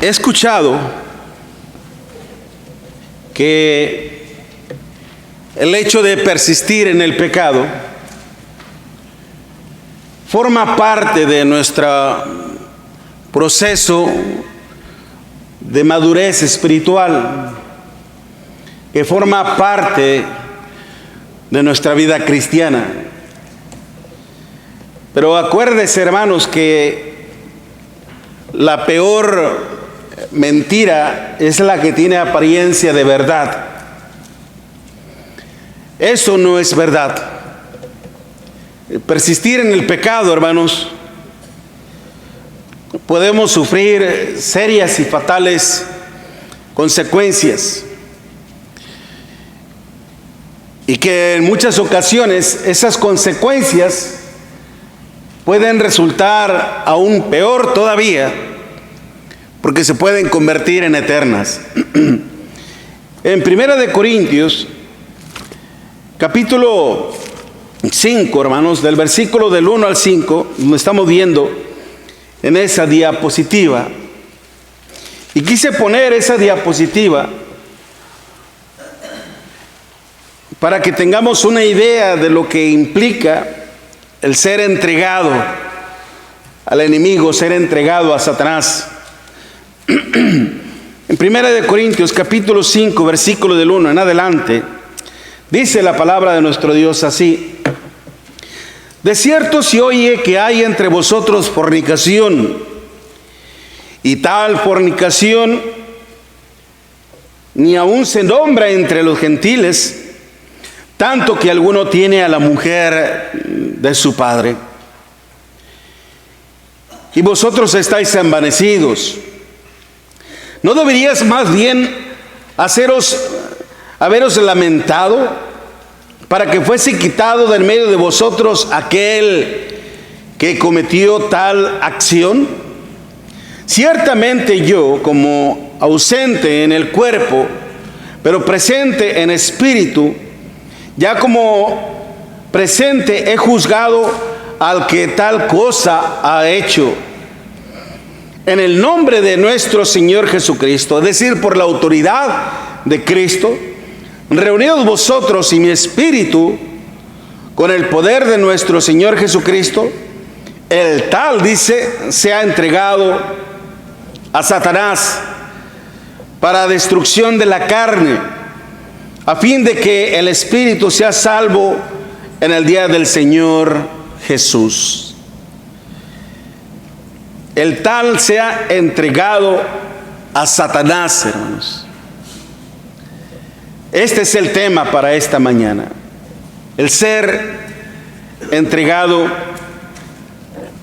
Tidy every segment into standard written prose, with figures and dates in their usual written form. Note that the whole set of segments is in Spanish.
He escuchado que el hecho de persistir en el pecado forma parte de nuestro proceso de madurez espiritual, que forma parte de nuestra vida cristiana. Pero acuérdense, hermanos, que la peor mentira es la que tiene apariencia de verdad. Eso no es verdad. Persistir en el pecado, hermanos, podemos sufrir serias y fatales consecuencias. Y que en muchas ocasiones esas consecuencias pueden resultar aún peor todavía, porque se pueden convertir en eternas. En 1 Corintios, capítulo 5, hermanos, del versículo del 1 al 5, donde estamos viendo en esa diapositiva. Y quise poner esa diapositiva para que tengamos una idea de lo que implica el ser entregado al enemigo, ser entregado a Satanás. En 1 Corintios capítulo 5, versículo del 1 en adelante, dice la palabra de nuestro Dios así: de cierto se oye que hay entre vosotros fornicación, y tal fornicación ni aún se nombra entre los gentiles, tanto que alguno tiene a la mujer de su padre. Y vosotros estáis envanecidos. ¿No deberíais más bien haberos lamentado para que fuese quitado del medio de vosotros aquel que cometió tal acción? Ciertamente yo, como ausente en el cuerpo, pero presente en espíritu, ya como presente he juzgado al que tal cosa ha hecho. En el nombre de nuestro Señor Jesucristo, es decir, por la autoridad de Cristo, reunidos vosotros y mi espíritu con el poder de nuestro Señor Jesucristo, el tal, dice, se ha entregado a Satanás para destrucción de la carne, a fin de que el espíritu sea salvo en el día del Señor Jesús. El tal se ha entregado a Satanás, hermanos. Este es el tema para esta mañana: el ser entregado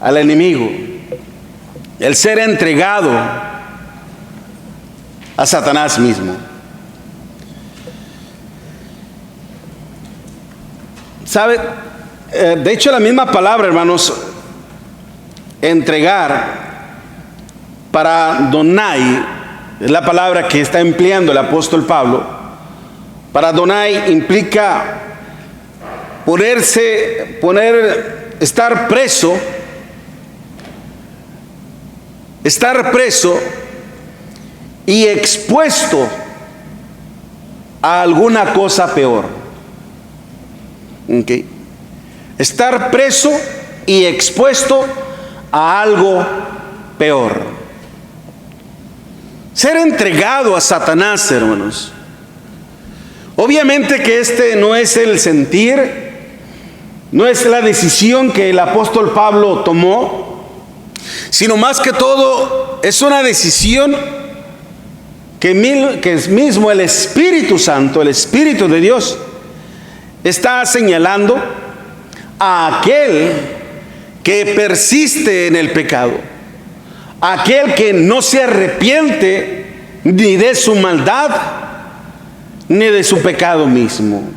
al enemigo, el ser entregado a Satanás mismo. ¿Sabe? De hecho, la misma palabra, hermanos, entregar, para donai, es la palabra que está empleando el apóstol Pablo. Para donai implica estar preso y expuesto a alguna cosa peor. ¿Okay? Estar preso y expuesto a algo peor. Ser entregado a Satanás, hermanos. Obviamente que este no es el sentir, no es la decisión que el apóstol Pablo tomó, sino más que todo es una decisión que es mismo el Espíritu Santo, el Espíritu de Dios, está señalando a aquel que persiste en el pecado, aquel que no se arrepiente ni de su maldad ni de su pecado mismo.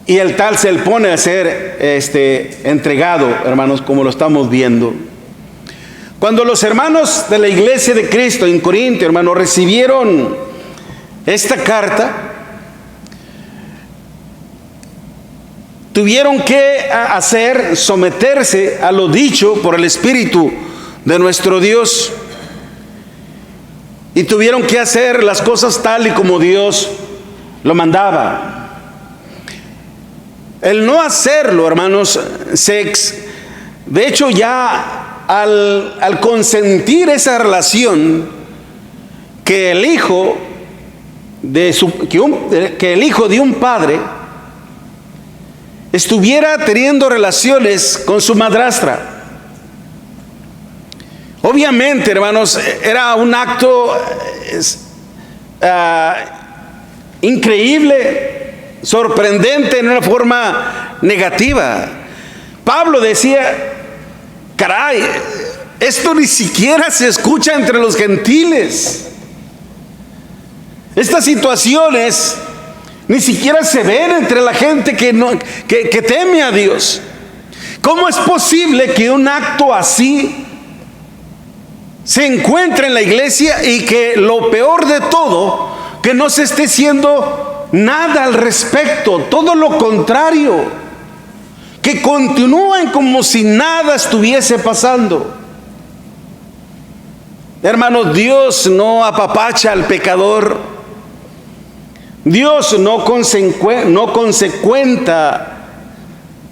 Y el tal se le pone a ser entregado, hermanos, como lo estamos viendo. Cuando los hermanos de la iglesia de Cristo en Corinto, hermanos, recibieron esta carta, tuvieron que someterse a lo dicho por el Espíritu de nuestro Dios. Y tuvieron que hacer las cosas tal y como Dios lo mandaba. El no hacerlo, hermanos, de hecho ya al consentir esa relación, que el hijo de un padre estuviera teniendo relaciones con su madrastra. Obviamente, hermanos, era un acto increíble, sorprendente en una forma negativa. Pablo decía, caray, esto ni siquiera se escucha entre los gentiles. Estas situaciones ni siquiera se ven entre la gente que teme a Dios. ¿Cómo es posible que un acto así se encuentre en la iglesia y que lo peor de todo, que no se esté haciendo nada al respecto? Todo lo contrario, que continúen como si nada estuviese pasando. Hermanos, Dios no apapacha al pecador. Dios no consecuenta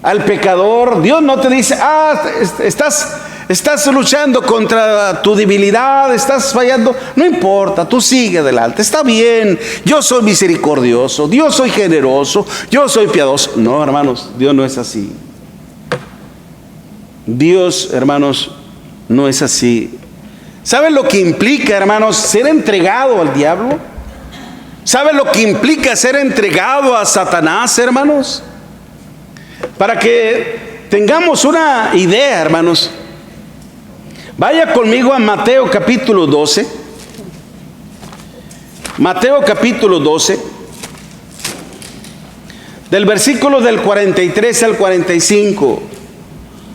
al pecador. Dios no te dice, estás luchando contra tu debilidad, estás fallando. No importa, tú sigue adelante, está bien. Yo soy misericordioso, yo soy generoso, yo soy piadoso. No, hermanos, Dios no es así. Dios, hermanos, no es así. ¿Saben lo que implica, hermanos, ser entregado al diablo? ¿Saben lo que implica ser entregado a Satanás, hermanos? Para que tengamos una idea, hermanos, vaya conmigo a Mateo capítulo 12. Mateo capítulo 12, del versículo del 43 al 45.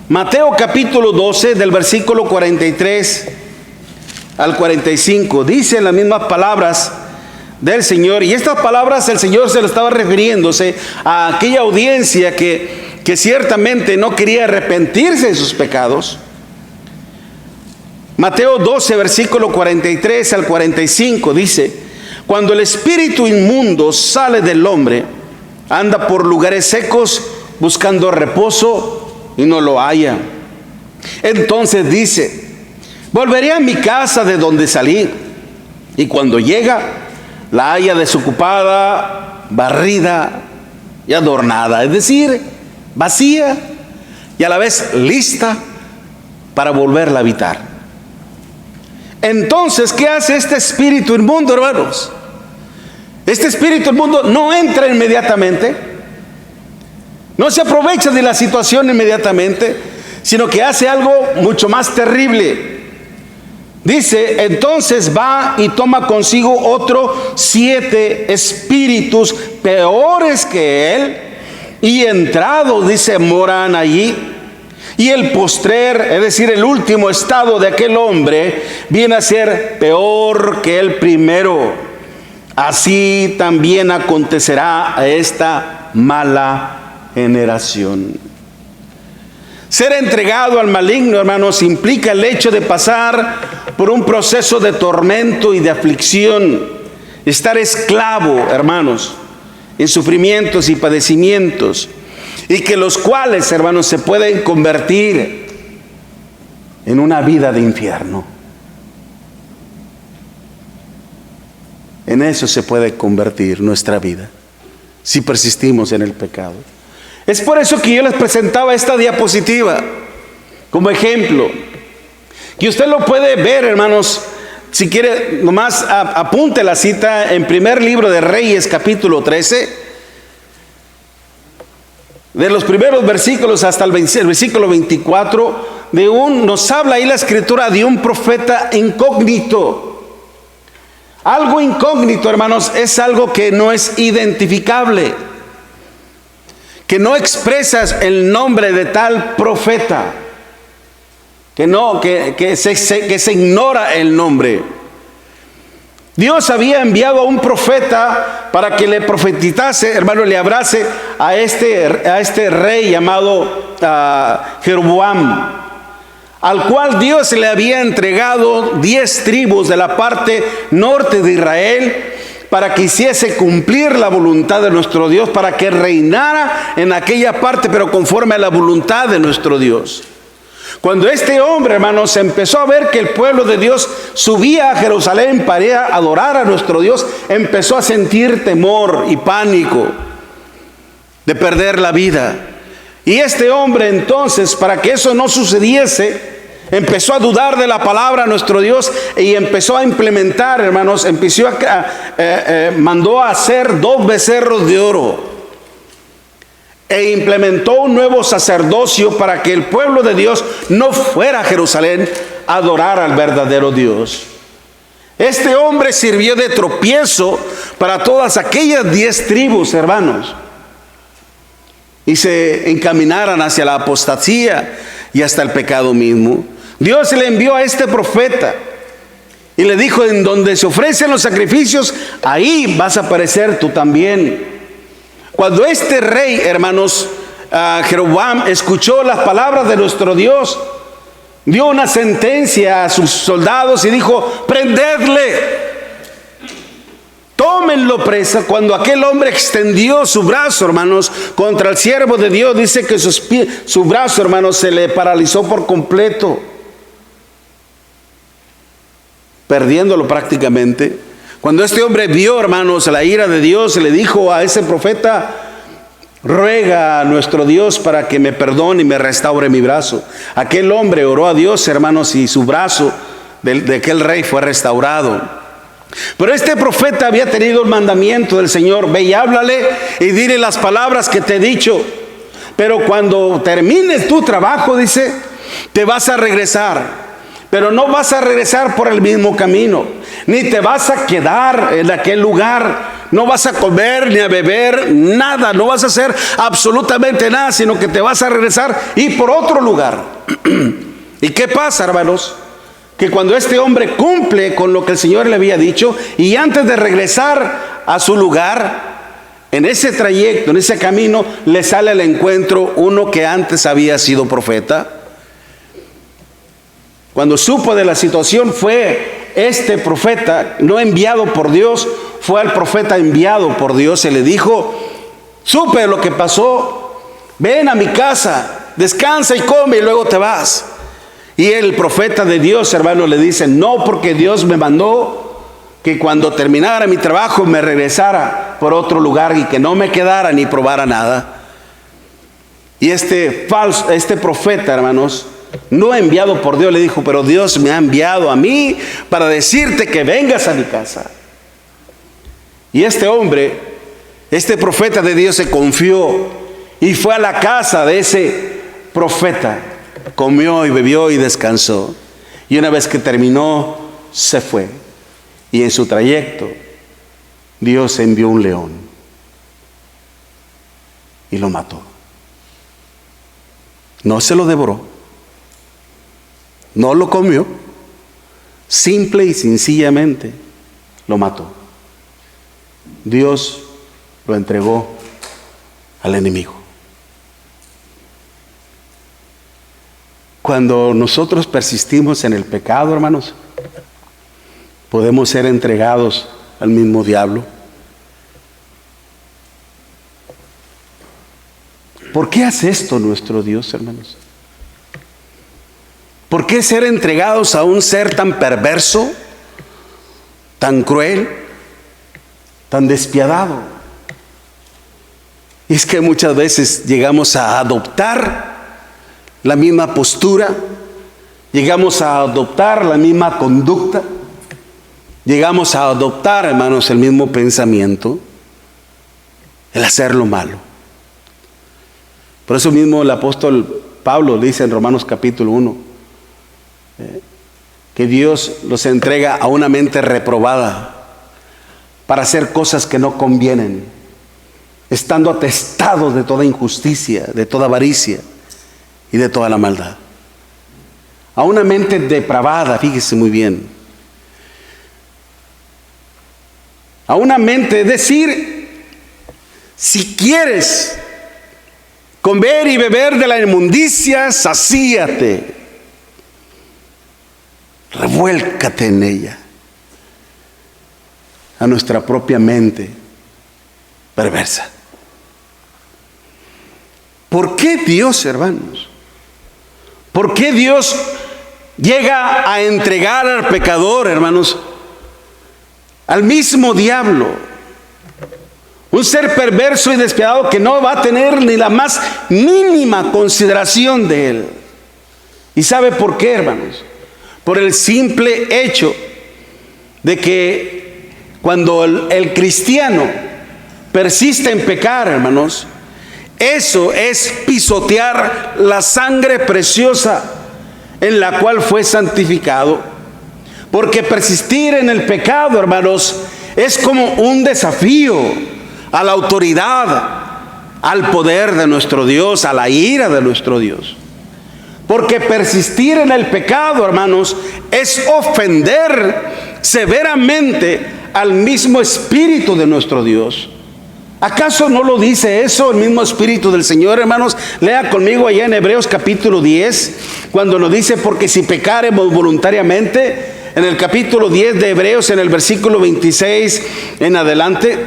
Mateo capítulo 12, del versículo 43 al 45. Dicen las mismas palabras del Señor, y estas palabras el Señor se lo estaba refiriéndose a aquella audiencia que ciertamente no quería arrepentirse de sus pecados. Mateo 12, versículo 43 al 45 dice: cuando el espíritu inmundo sale del hombre, anda por lugares secos buscando reposo y no lo halla. Entonces dice: volveré a mi casa de donde salí. Y cuando llega, la halla desocupada, barrida y adornada, es decir, vacía y a la vez lista para volverla a habitar. Entonces, ¿qué hace este espíritu inmundo, hermanos? Este espíritu inmundo no entra inmediatamente, no se aprovecha de la situación inmediatamente, sino que hace algo mucho más terrible. Dice, entonces va y toma consigo otros 7 espíritus peores que él, y entrado, dice, moran allí. Y el postrer, es decir, el último estado de aquel hombre, viene a ser peor que el primero. Así también acontecerá a esta mala generación. Ser entregado al maligno, hermanos, implica el hecho de pasar por un proceso de tormento y de aflicción. Estar esclavo, hermanos, en sufrimientos y padecimientos, y que los cuales, hermanos, se pueden convertir en una vida de infierno. En eso se puede convertir nuestra vida si persistimos en el pecado. Es por eso que yo les presentaba esta diapositiva como ejemplo, que usted lo puede ver, hermanos. Si quiere, nomás apunte la cita en primer libro de Reyes, capítulo 13, de los primeros versículos hasta el versículo 24, nos habla ahí la escritura de un profeta incógnito. Algo incógnito, hermanos, es algo que no es identificable, que no expresas el nombre de tal profeta, que se ignora el nombre. Dios había enviado a un profeta para que le profetizase, hermano, le hablase a este rey llamado Jeroboam, al cual Dios le había entregado 10 tribus de la parte norte de Israel para que hiciese cumplir la voluntad de nuestro Dios, para que reinara en aquella parte, pero conforme a la voluntad de nuestro Dios. Cuando este hombre, hermanos, empezó a ver que el pueblo de Dios subía a Jerusalén para ir a adorar a nuestro Dios, empezó a sentir temor y pánico de perder la vida. Y este hombre entonces, para que eso no sucediese, empezó a dudar de la palabra de nuestro Dios y empezó a implementar, hermanos, mandó a hacer 2 becerros de oro. E implementó un nuevo sacerdocio para que el pueblo de Dios no fuera a Jerusalén a adorar al verdadero Dios. Este hombre sirvió de tropiezo para todas aquellas 10 tribus, hermanos, y se encaminaran hacia la apostasía y hasta el pecado mismo. Dios le envió a este profeta y le dijo: en donde se ofrecen los sacrificios, ahí vas a aparecer tú también. Cuando este rey, hermanos, Jeroboam, escuchó las palabras de nuestro Dios, dio una sentencia a sus soldados y dijo: prendedle, tómenlo presa. Cuando aquel hombre extendió su brazo, hermanos, contra el siervo de Dios, dice que su brazo, hermanos, se le paralizó por completo, perdiéndolo prácticamente. Cuando este hombre vio, hermanos, la ira de Dios, le dijo a ese profeta: ruega a nuestro Dios para que me perdone y me restaure mi brazo. Aquel hombre oró a Dios, hermanos, y su brazo de aquel rey fue restaurado. Pero este profeta había tenido el mandamiento del Señor: ve y háblale y dile las palabras que te he dicho. Pero cuando termines tu trabajo, dice, te vas a regresar. Pero no vas a regresar por el mismo camino, ni te vas a quedar en aquel lugar. No vas a comer ni a beber nada, no vas a hacer absolutamente nada, sino que te vas a regresar y por otro lugar. ¿Y qué pasa, hermanos? Que cuando este hombre cumple con lo que el Señor le había dicho, y antes de regresar a su lugar, en ese trayecto, en ese camino, le sale al encuentro uno que antes había sido profeta. Cuando supo de la situación, fue este profeta, no enviado por Dios, fue al profeta enviado por Dios y le dijo: supe lo que pasó, ven a mi casa, descansa y come y luego te vas. Y el profeta de Dios, hermano, le dice: no, porque Dios me mandó que cuando terminara mi trabajo me regresara por otro lugar y que no me quedara ni probara nada. Y este profeta, hermanos, no enviado por Dios, le dijo: pero Dios me ha enviado a mí para decirte que vengas a mi casa. Y este hombre, este profeta de Dios, se confió y fue a la casa de ese profeta, comió y bebió y descansó. Y una vez que terminó, se fue. Y en su trayecto, Dios envió un león y lo mató. No se lo devoró, no lo comió, simple y sencillamente lo mató. Dios lo entregó al enemigo. Cuando nosotros persistimos en el pecado, hermanos, podemos ser entregados al mismo diablo. ¿Por qué hace esto nuestro Dios, hermanos? ¿Por qué ser entregados a un ser tan perverso, tan cruel, tan despiadado? Y es que muchas veces llegamos a adoptar la misma postura, llegamos a adoptar la misma conducta, llegamos a adoptar, hermanos, el mismo pensamiento, el hacer lo malo. Por eso mismo el apóstol Pablo dice en Romanos capítulo 1, que Dios los entrega a una mente reprobada para hacer cosas que no convienen, estando atestados de toda injusticia, de toda avaricia y de toda la maldad. A una mente depravada, fíjese muy bien. a una mente, es decir, si quieres comer y beber de la inmundicia, sacíate, revuélcate en ella, a nuestra propia mente perversa. ¿Por qué Dios, hermanos? ¿Por qué Dios llega a entregar al pecador, hermanos, al mismo diablo? Un ser perverso y despiadado que no va a tener ni la más mínima consideración de él. ¿Y sabe por qué, hermanos? Por el simple hecho de que cuando el cristiano persiste en pecar, hermanos, eso es pisotear la sangre preciosa en la cual fue santificado. Porque persistir en el pecado, hermanos, es como un desafío a la autoridad, al poder de nuestro Dios, a la ira de nuestro Dios. Porque persistir en el pecado, hermanos, es ofender severamente al mismo Espíritu de nuestro Dios. ¿Acaso no lo dice eso el mismo Espíritu del Señor, hermanos? Lea conmigo allá en Hebreos capítulo 10, cuando nos dice, porque si pecaremos voluntariamente, en el capítulo 10 de Hebreos, en el versículo 26 en adelante,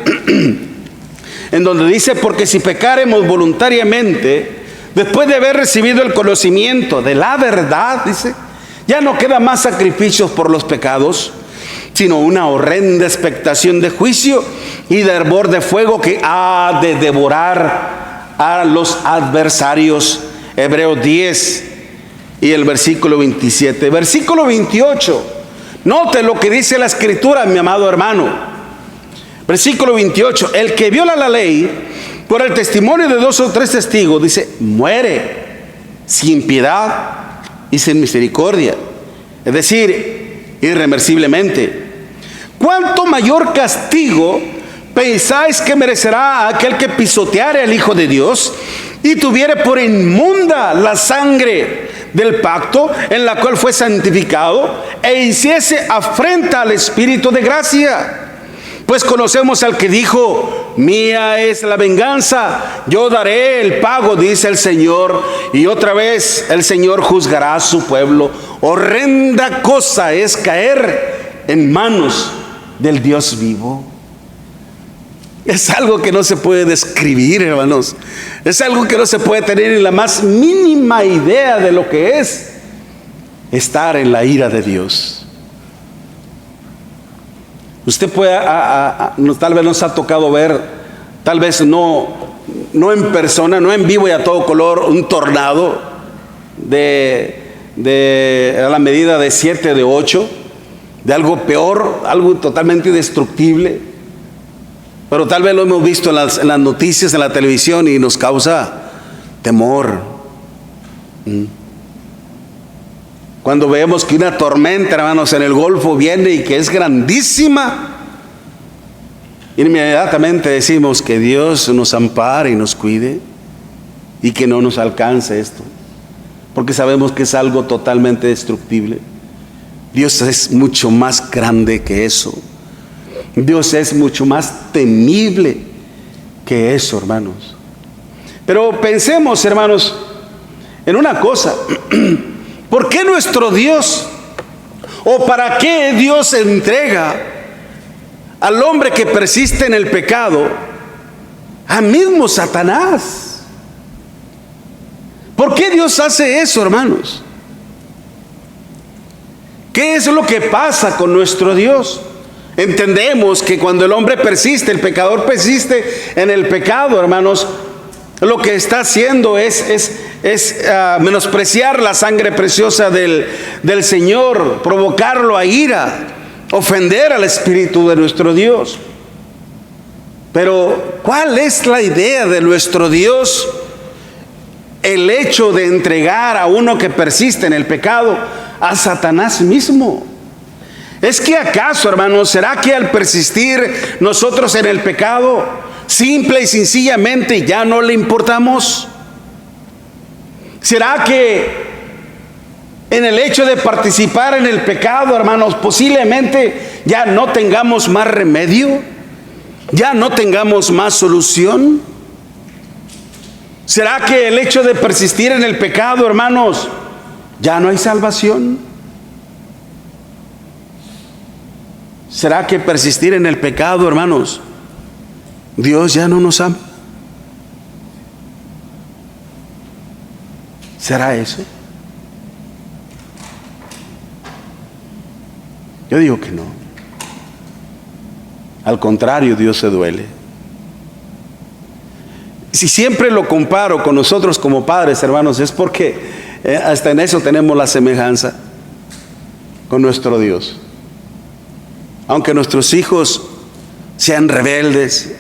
en donde dice, porque si pecaremos voluntariamente, después de haber recibido el conocimiento de la verdad, dice, ya no queda más sacrificios por los pecados, sino una horrenda expectación de juicio y de hervor de fuego que ha de devorar a los adversarios. Hebreos 10 y el versículo 27. Versículo 28. Note lo que dice la Escritura, mi amado hermano. Versículo 28. El que viola la ley por el testimonio de 2 o 3 testigos, dice, muere sin piedad y sin misericordia. Es decir, irreversiblemente. ¿Cuánto mayor castigo pensáis que merecerá aquel que pisoteare al Hijo de Dios y tuviere por inmunda la sangre del pacto en la cual fue santificado e hiciese afrenta al Espíritu de gracia? Pues conocemos al que dijo, mía es la venganza, yo daré el pago, dice el Señor. Y otra vez el Señor juzgará a su pueblo. Horrenda cosa es caer en manos del Dios vivo. Es algo que no se puede describir, hermanos. Es algo que no se puede tener ni la más mínima idea de lo que es estar en la ira de Dios. Usted puede, tal vez nos ha tocado ver, tal vez no en persona, no en vivo y a todo color, un tornado a la medida de 7, de 8, de algo peor, algo totalmente indestructible. Pero tal vez lo hemos visto en las noticias, en la televisión, y nos causa temor. Cuando vemos que una tormenta, hermanos, en el Golfo viene y que es grandísima, inmediatamente decimos que Dios nos ampare y nos cuide y que no nos alcance esto, porque sabemos que es algo totalmente destructible. Dios es mucho más grande que eso. Dios es mucho más temible que eso, hermanos. Pero pensemos, hermanos, en una cosa. ¿Por qué nuestro Dios, o para qué Dios entrega al hombre que persiste en el pecado a mismo Satanás? ¿Por qué Dios hace eso, hermanos? ¿Qué es lo que pasa con nuestro Dios? Entendemos que cuando el hombre persiste, el pecador persiste en el pecado, hermanos, lo que está haciendo es menospreciar la sangre preciosa del Señor, provocarlo a ira, ofender al Espíritu de nuestro Dios. Pero ¿cuál es la idea de nuestro Dios? El hecho de entregar a uno que persiste en el pecado a Satanás mismo. ¿Es que acaso, hermanos, será que al persistir nosotros en el pecado, simple y sencillamente ya no le importamos? ¿Será que en el hecho de participar en el pecado, hermanos, posiblemente ya no tengamos más remedio? ya no tengamos más solución? ¿Será que el hecho de persistir en el pecado, hermanos, ya no hay salvación? ¿Será que persistir en el pecado, hermanos, Dios ya no nos ama? ¿Será eso? Yo digo que no. Al contrario, Dios se duele. Si siempre lo comparo con nosotros como padres, hermanos, es porque hasta en eso tenemos la semejanza con nuestro Dios. Aunque nuestros hijos sean rebeldes,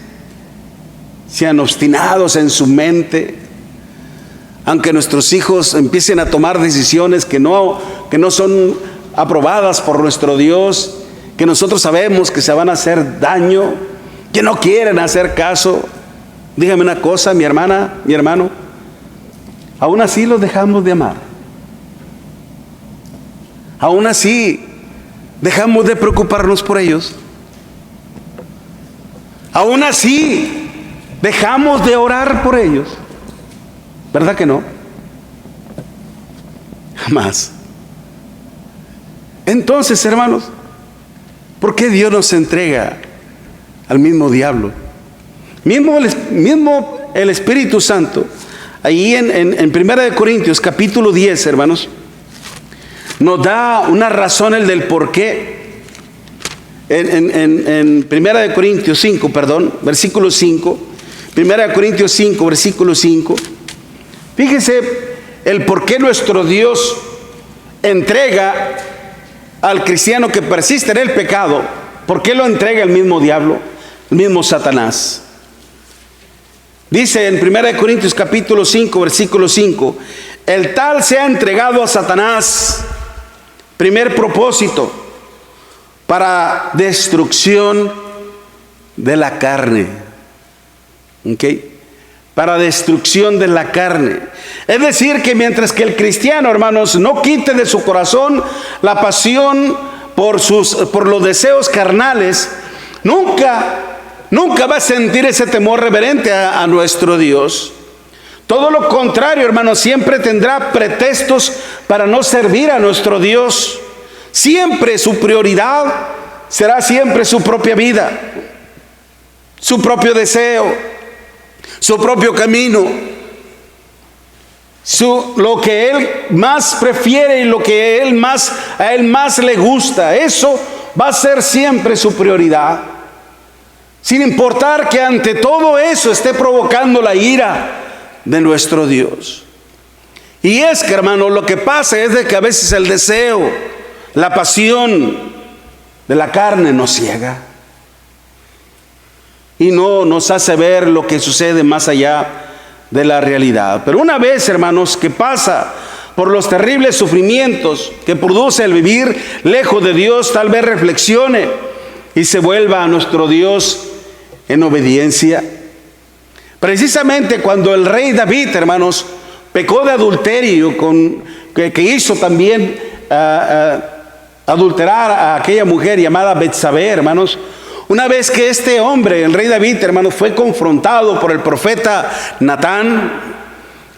sean obstinados en su mente, aunque nuestros hijos empiecen a tomar decisiones que no son aprobadas por nuestro Dios, que nosotros sabemos que se van a hacer daño, que no quieren hacer caso, dígame una cosa, mi hermana, mi hermano, aún así los dejamos de amar. Aún así dejamos de preocuparnos por ellos. Aún así dejamos de orar por ellos. ¿Verdad que no? Jamás. Entonces, hermanos, ¿por qué Dios nos entrega al mismo diablo? Mismo el Espíritu Santo, ahí en 1 Corintios capítulo 10, hermanos, nos da una razón el del por qué. En 1 Corintios 5, versículo 5, 1 Corintios 5, versículo 5, fíjese el por qué nuestro Dios entrega al cristiano que persiste en el pecado. ¿Por qué lo entrega el mismo diablo, el mismo Satanás? Dice en 1 Corintios capítulo 5, versículo 5, el tal se ha entregado a Satanás, primer propósito, para destrucción de la carne. ¿Ok? Para destrucción de la carne. Es decir, que mientras que el cristiano, hermanos, no quite de su corazón la pasión por los deseos carnales, nunca va a sentir ese temor reverente a nuestro Dios. Todo lo contrario, hermanos, siempre tendrá pretextos para no servir a nuestro Dios. Siempre su prioridad será siempre su propia vida, su propio deseo, su propio camino, lo que él más prefiere y lo que a él más le gusta. Eso va a ser siempre su prioridad, sin importar que ante todo eso esté provocando la ira de nuestro Dios. Y es que, hermano, lo que pasa es de que a veces el deseo, la pasión de la carne nos ciega y no nos hace ver lo que sucede más allá de la realidad. Pero una vez, hermanos, que pasa por los terribles sufrimientos que produce el vivir lejos de Dios, tal vez reflexione y se vuelva a nuestro Dios en obediencia. Precisamente cuando el rey David, hermanos, pecó de adulterio, que hizo también adulterar a aquella mujer llamada Betsabé, hermanos. Una vez que este hombre, el rey David, hermanos, fue confrontado por el profeta Natán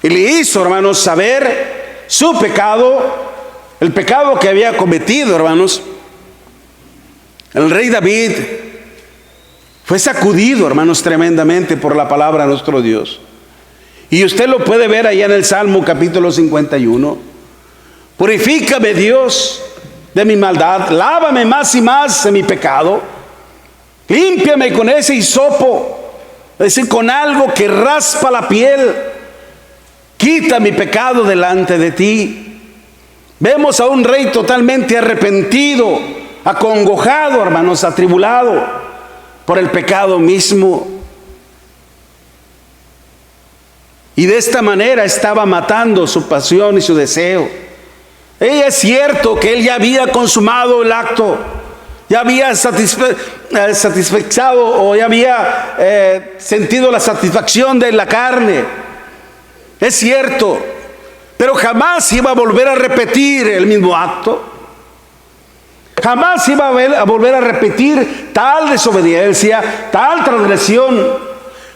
y le hizo, hermanos, saber su pecado, el pecado que había cometido, hermanos. El rey David fue sacudido, hermanos, tremendamente por la palabra de nuestro Dios. Y usted lo puede ver allá en el Salmo capítulo 51. Purifícame, Dios, de mi maldad, lávame más y más de mi pecado, límpiame con ese hisopo, es decir, con algo que raspa la piel, quita mi pecado delante de ti. Vemos a un rey totalmente arrepentido, acongojado, hermanos, atribulado por el pecado mismo. Y de esta manera estaba matando su pasión y su deseo. Es cierto que él ya había consumado el acto, ya había satisfechado o ya había sentido la satisfacción de la carne. Es cierto, pero jamás iba a volver a repetir el mismo acto. Jamás iba a volver a repetir tal desobediencia, tal transgresión.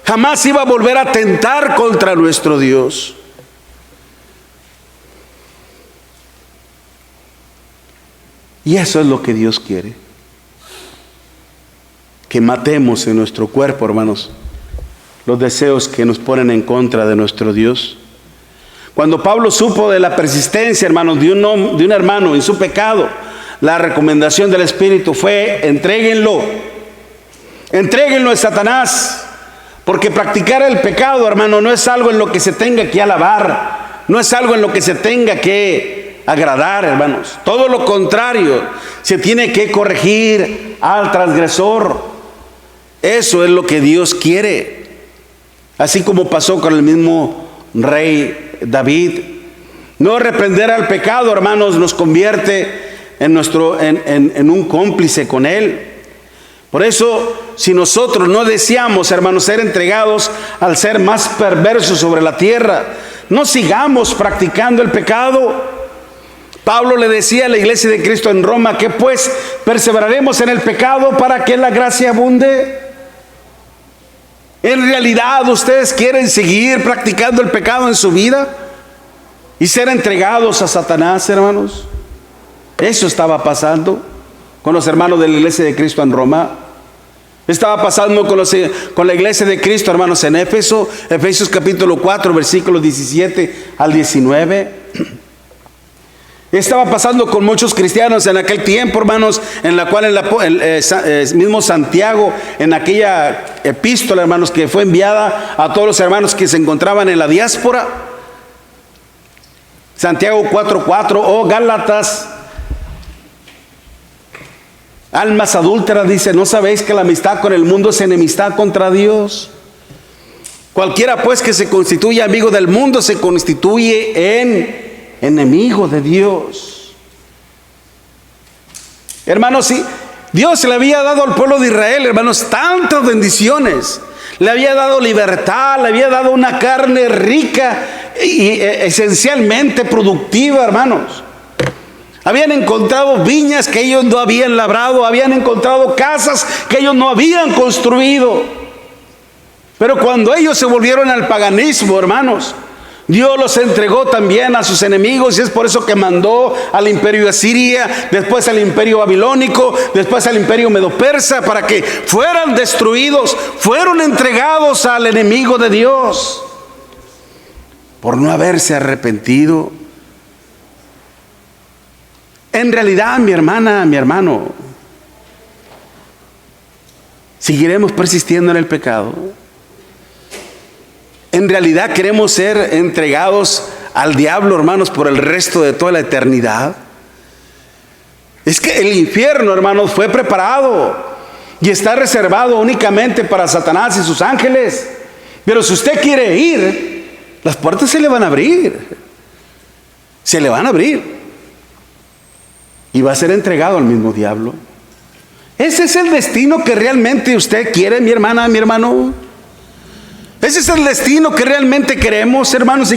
Jamás iba a volver a atentar contra nuestro Dios. Y eso es lo que Dios quiere. Que matemos en nuestro cuerpo, hermanos, los deseos que nos ponen en contra de nuestro Dios. Cuando Pablo supo de la persistencia, hermanos, de un hermano en su pecado, la recomendación del Espíritu fue: entréguenlo a Satanás, porque practicar el pecado, hermano, no es algo en lo que se tenga que alabar, no es algo en lo que se tenga que agradar, hermanos. Todo lo contrario, se tiene que corregir al transgresor. Eso es lo que Dios quiere. Así como pasó con el mismo rey David. No reprender al pecado, hermanos, nos convierte en un cómplice con él. Por eso, si nosotros no deseamos, hermanos, ser entregados al ser más perverso sobre la tierra, no sigamos practicando el pecado. Pablo le decía a la iglesia de Cristo en Roma que pues perseveraremos en el pecado para que la gracia abunde. ¿En realidad ustedes quieren seguir practicando el pecado en su vida y ser entregados a Satanás, hermanos? Eso estaba pasando con los hermanos de la iglesia de Cristo en Roma. Estaba pasando con la iglesia de Cristo, hermanos, en Éfeso, Efesios capítulo 4, versículos 17 al 19. Estaba pasando con muchos cristianos en aquel tiempo, hermanos, en la cual el mismo Santiago, en aquella epístola, hermanos, que fue enviada a todos los hermanos que se encontraban en la diáspora. Santiago 4:4, oh Gálatas, almas adúlteras, dice, ¿no sabéis que la amistad con el mundo es enemistad contra Dios? Cualquiera pues que se constituye amigo del mundo se constituye en enemigo de Dios. Hermanos, sí, Dios le había dado al pueblo de Israel, hermanos, tantas bendiciones. Le había dado libertad, le había dado una carne rica y esencialmente productiva, hermanos. Habían encontrado viñas que ellos no habían labrado, habían encontrado casas que ellos no habían construido. Pero cuando ellos se volvieron al paganismo, hermanos, Dios los entregó también a sus enemigos, y es por eso que mandó al imperio de Asiria, después al imperio babilónico, después al imperio medo-persa, para que fueran destruidos, fueron entregados al enemigo de Dios por no haberse arrepentido. En realidad, mi hermana, mi hermano, ¿seguiremos persistiendo en el pecado? ¿En realidad queremos ser entregados al diablo, hermanos, por el resto de toda la eternidad? Es que el infierno, hermanos, fue preparado y está reservado únicamente para Satanás y sus ángeles. Pero si usted quiere ir, las puertas se le van a abrir. Se le van a abrir. Y va a ser entregado al mismo diablo. ¿Ese es el destino que realmente usted quiere, mi hermana, mi hermano? ¿Ese es el destino que realmente queremos, hermanos,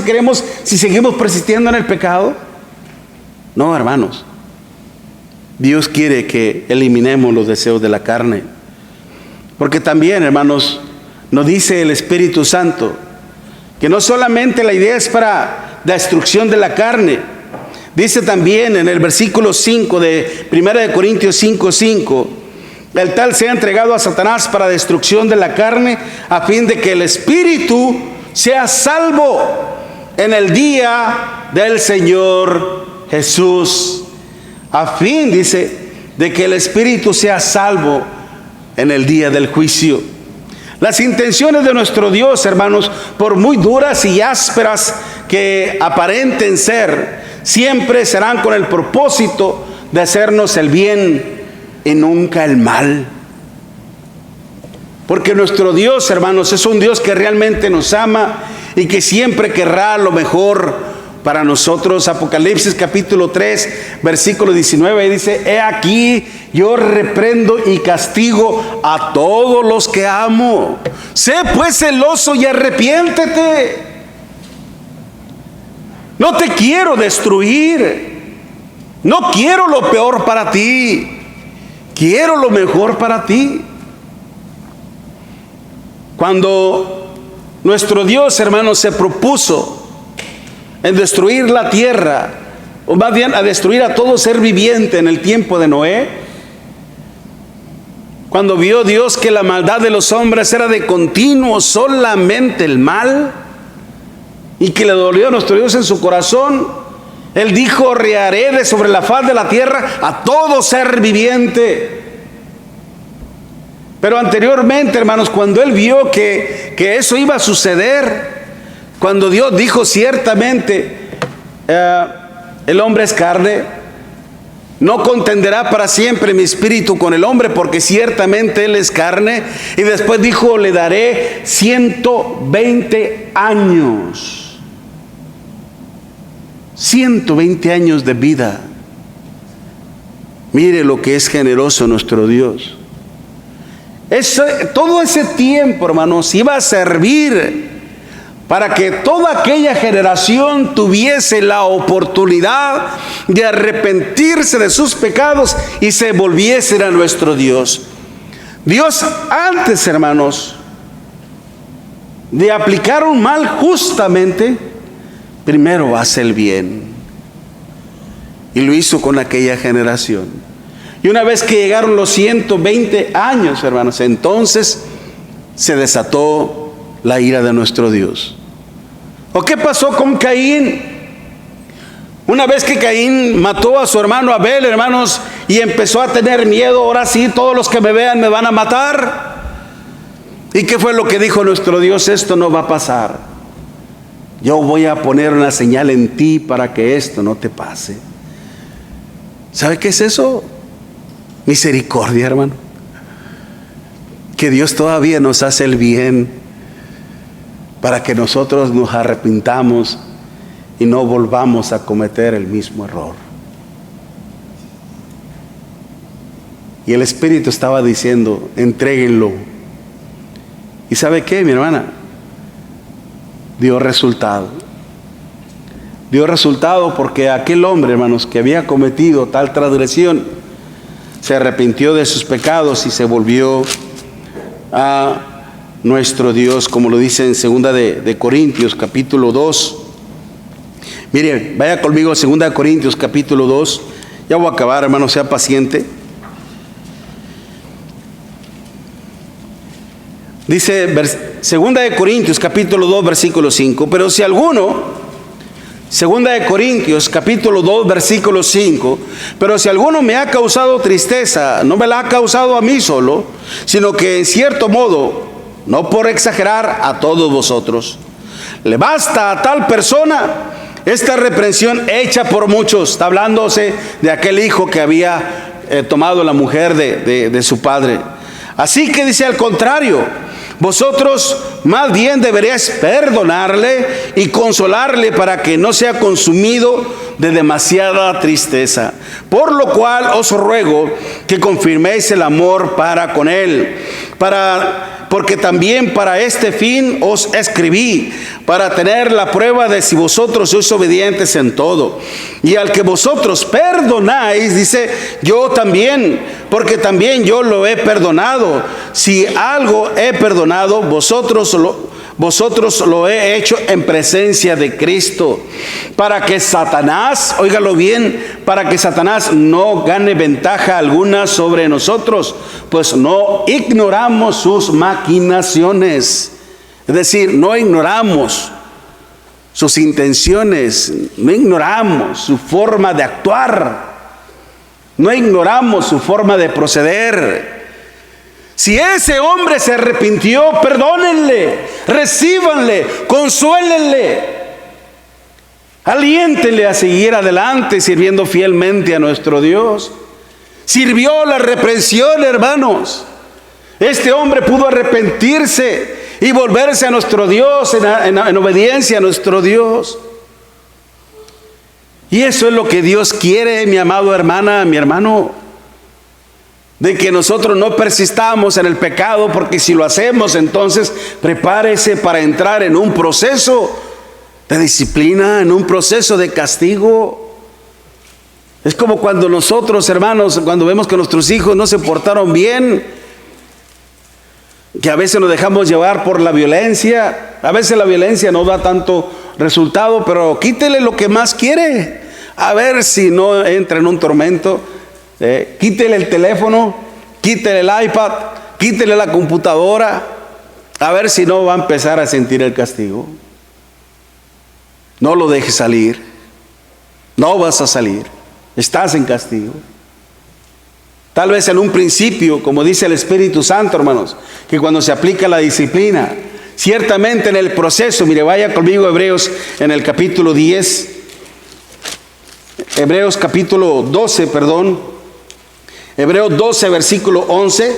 si seguimos persistiendo en el pecado? No, hermanos. Dios quiere que eliminemos los deseos de la carne. Porque también, hermanos, nos dice el Espíritu Santo que no solamente la idea es para destrucción de la carne. Dice también en el versículo 5 de 1 Corintios 5:5, el tal sea entregado a Satanás para destrucción de la carne, a fin de que el espíritu sea salvo en el día del Señor Jesús. A fin, dice, de que el espíritu sea salvo en el día del juicio. Las intenciones de nuestro Dios, hermanos, por muy duras y ásperas que aparenten ser, siempre serán con el propósito de hacernos el bien y nunca el mal. Porque nuestro Dios, hermanos, es un Dios que realmente nos ama y que siempre querrá lo mejor para nosotros. Apocalipsis capítulo 3, versículo 19 dice: he aquí, yo reprendo y castigo a todos los que amo. Sé pues celoso y arrepiéntete. No te quiero destruir. No quiero lo peor para ti. quiero lo mejor para ti. Cuando nuestro Dios, hermanos, se propuso en destruir la tierra, o más bien a destruir a todo ser viviente en el tiempo de Noé, cuando vio Dios que la maldad de los hombres era de continuo solamente el mal, y que le dolió a nuestro Dios en su corazón, Él dijo: rearé de sobre la faz de la tierra a todo ser viviente. Pero anteriormente, hermanos, cuando Él vio que eso iba a suceder, cuando Dios dijo ciertamente, el hombre es carne, no contenderá para siempre mi espíritu con el hombre, porque ciertamente él es carne. Y después dijo: le daré 120 años. 120 años de vida. Mire lo que es generoso nuestro Dios. Todo ese tiempo, hermanos, iba a servir para que toda aquella generación tuviese la oportunidad de arrepentirse de sus pecados y se volviesen a nuestro Dios. Dios antes, hermanos, de aplicar un mal justamente, primero hace el bien. Y lo hizo con aquella generación. Y una vez que llegaron los 120 años, hermanos, entonces se desató la ira de nuestro Dios. ¿O qué pasó con Caín? Una vez que Caín mató a su hermano Abel, hermanos, y empezó a tener miedo: ahora sí, todos los que me vean me van a matar. ¿Y qué fue lo que dijo nuestro Dios? Esto no va a pasar. Yo voy a poner una señal en ti para que esto no te pase. ¿Sabe qué es eso? Misericordia, hermano. Que Dios todavía nos hace el bien para que nosotros nos arrepintamos y no volvamos a cometer el mismo error. Y el Espíritu estaba diciendo: entréguenlo. ¿Y sabe qué, mi hermana? Dio resultado. Dio resultado porque aquel hombre, hermanos, que había cometido tal transgresión, se arrepintió de sus pecados y se volvió a nuestro Dios, como lo dice en 2 de Corintios capítulo 2. Mire, vaya conmigo a 2 de Corintios capítulo 2. Ya voy a acabar, hermano, sea paciente. Dice 2 de Corintios capítulo 2 versículo 5: pero si alguno, 2 de Corintios capítulo 2 versículo 5, pero si alguno me ha causado tristeza, no me la ha causado a mí solo, sino que en cierto modo, no por exagerar, a todos vosotros, le basta a tal persona esta reprensión hecha por muchos. Está hablándose de aquel hijo que había tomado la mujer de su padre. Así que dice: al contrario, vosotros más bien deberíais perdonarle y consolarle para que no sea consumido de demasiada tristeza. Por lo cual os ruego que confirméis el amor para con él, porque también para este fin os escribí, para tener la prueba de si vosotros sois obedientes en todo. Y al que vosotros perdonáis, dice, yo también, porque también yo lo he perdonado. Si algo he perdonado, vosotros lo he hecho en presencia de Cristo, para que Satanás, óigalo bien, para que Satanás no gane ventaja alguna sobre nosotros, pues no ignoramos sus maquinaciones. Es decir, no ignoramos sus intenciones, no ignoramos su forma de actuar, no ignoramos su forma de proceder. Si ese hombre se arrepintió, perdónenle, recíbanle, consuélenle, aliéntenle a seguir adelante sirviendo fielmente a nuestro Dios. Sirvió la reprensión, hermanos. Este hombre pudo arrepentirse y volverse a nuestro Dios en obediencia a nuestro Dios. Y eso es lo que Dios quiere, mi amado hermana, mi hermano, de que nosotros no persistamos en el pecado, porque si lo hacemos, entonces prepárese para entrar en un proceso de disciplina, en un proceso de castigo. Es como cuando nosotros, hermanos, cuando vemos que nuestros hijos no se portaron bien, que a veces nos dejamos llevar por la violencia. A veces la violencia no da tanto resultado, pero quítele lo que más quiere, a ver si no entra en un tormento. Quítele el teléfono, quítele el iPad, quítele la computadora, a ver si no va a empezar a sentir el castigo. No lo dejes salir, no vas a salir, estás en castigo. Tal vez en un principio, como dice el Espíritu Santo, hermanos, que cuando se aplica la disciplina, ciertamente en el proceso, mire, vaya conmigo a Hebreos en el capítulo 10, Hebreos capítulo 12, perdón, Hebreos 12, versículo 11,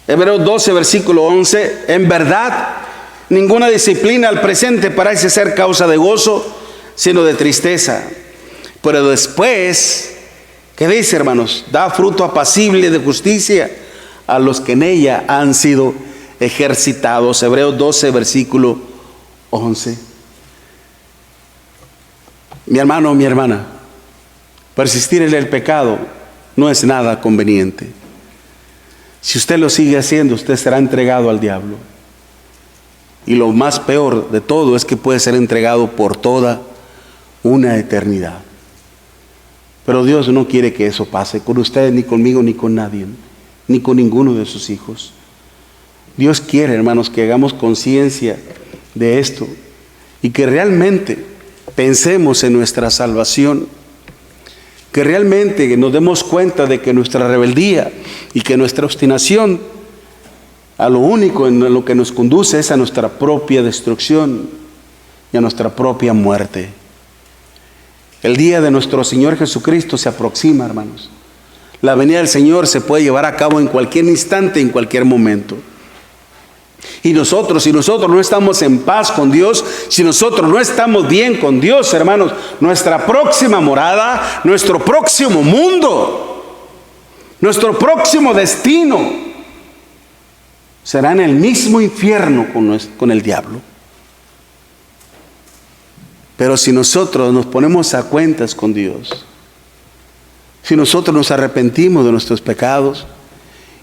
Hebreos 12, versículo 11, en verdad, ninguna disciplina al presente parece ser causa de gozo, sino de tristeza. Pero después, ¿qué dice, hermanos? Da fruto apacible de justicia a los que en ella han sido ejercitados. Hebreos 12, versículo 11. Mi hermano, mi hermana, persistir en el pecado no es nada conveniente. Si usted lo sigue haciendo, usted será entregado al diablo. Y lo más peor de todo es que puede ser entregado por toda una eternidad. Pero Dios no quiere que eso pase con usted, ni conmigo, ni con nadie, ni con ninguno de sus hijos. Dios quiere, hermanos, que hagamos conciencia de esto y que realmente pensemos en nuestra salvación, que realmente nos demos cuenta de que nuestra rebeldía y que nuestra obstinación a lo único en lo que nos conduce es a nuestra propia destrucción y a nuestra propia muerte. El día de nuestro Señor Jesucristo se aproxima, hermanos. La venida del Señor se puede llevar a cabo en cualquier instante, en cualquier momento. Y nosotros, si nosotros no estamos en paz con Dios, si nosotros no estamos bien con Dios, hermanos, nuestra próxima morada, nuestro próximo mundo, nuestro próximo destino será en el mismo infierno con el diablo. Pero si nosotros nos ponemos a cuentas con Dios, si nosotros nos arrepentimos de nuestros pecados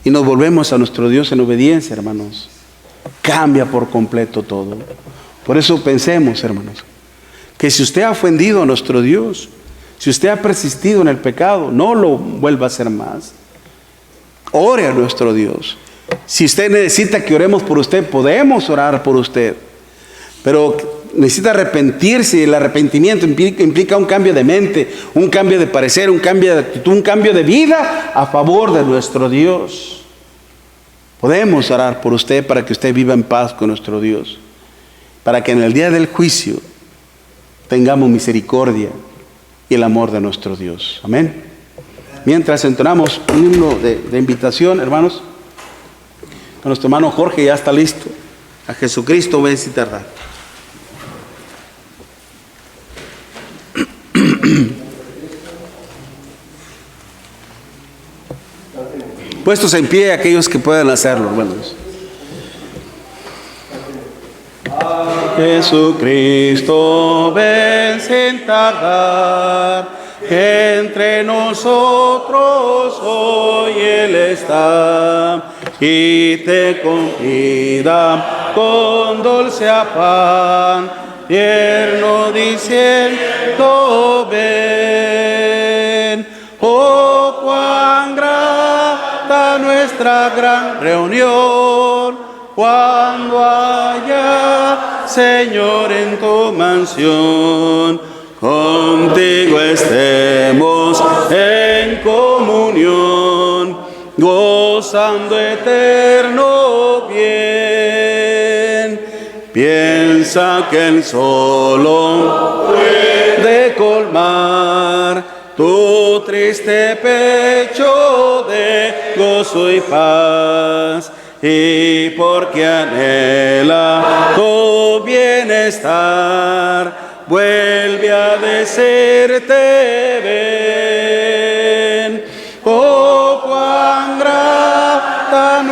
y nos volvemos a nuestro Dios en obediencia, hermanos, cambia por completo todo. Por eso pensemos, hermanos, que si usted ha ofendido a nuestro Dios, si usted ha persistido en el pecado, no lo vuelva a hacer más. Ore a nuestro Dios. Si usted necesita que oremos por usted, podemos orar por usted. Pero necesita arrepentirse, y el arrepentimiento implica un cambio de mente, un cambio de parecer, un cambio de actitud, un cambio de vida a favor de nuestro Dios. Podemos orar por usted para que usted viva en paz con nuestro Dios, para que en el día del juicio tengamos misericordia y el amor de nuestro Dios. Amén. Mientras entonamos un himno de invitación, hermanos, nuestro hermano Jorge ya está listo. A Jesucristo ven sin tardar. Puestos en pie aquellos que puedan hacerlo, hermanos. Jesucristo ven sin tardar, que entre nosotros hoy Él está, y te convida con dulce afán, tierno diciendo ven. Oh, cuán grata nuestra gran reunión, cuando haya, Señor, en tu mansión, contigo estemos en comunión, gozando eterno bien. Piensa que Él solo puede colmar tu triste pecho de gozo y paz, y porque anhela tu bienestar, vuelve a decirte ven.